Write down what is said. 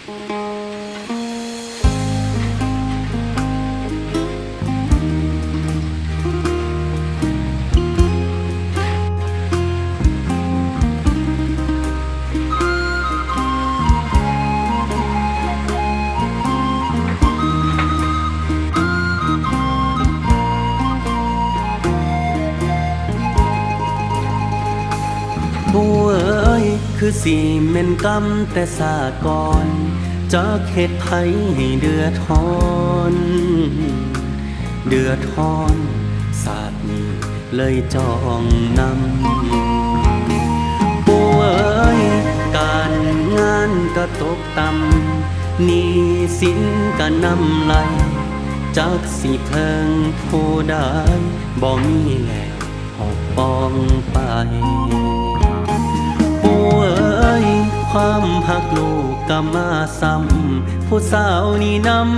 บัวเอ้ยคือสีเม่นกำแต่ศาสตร์ก่อนจากเหตุภัยให้เดือดร้อนเดือดร้อนศาสตร์นี้เลยจองนำบัวเอ้ยการงานก็ตกต่ำหนี้สินก็นำไหลจากสิเพิงผู้ใดบ่มีแล้วหอบปองไปความหักลูกก็มาซ้ำผู้สาวนี่นำ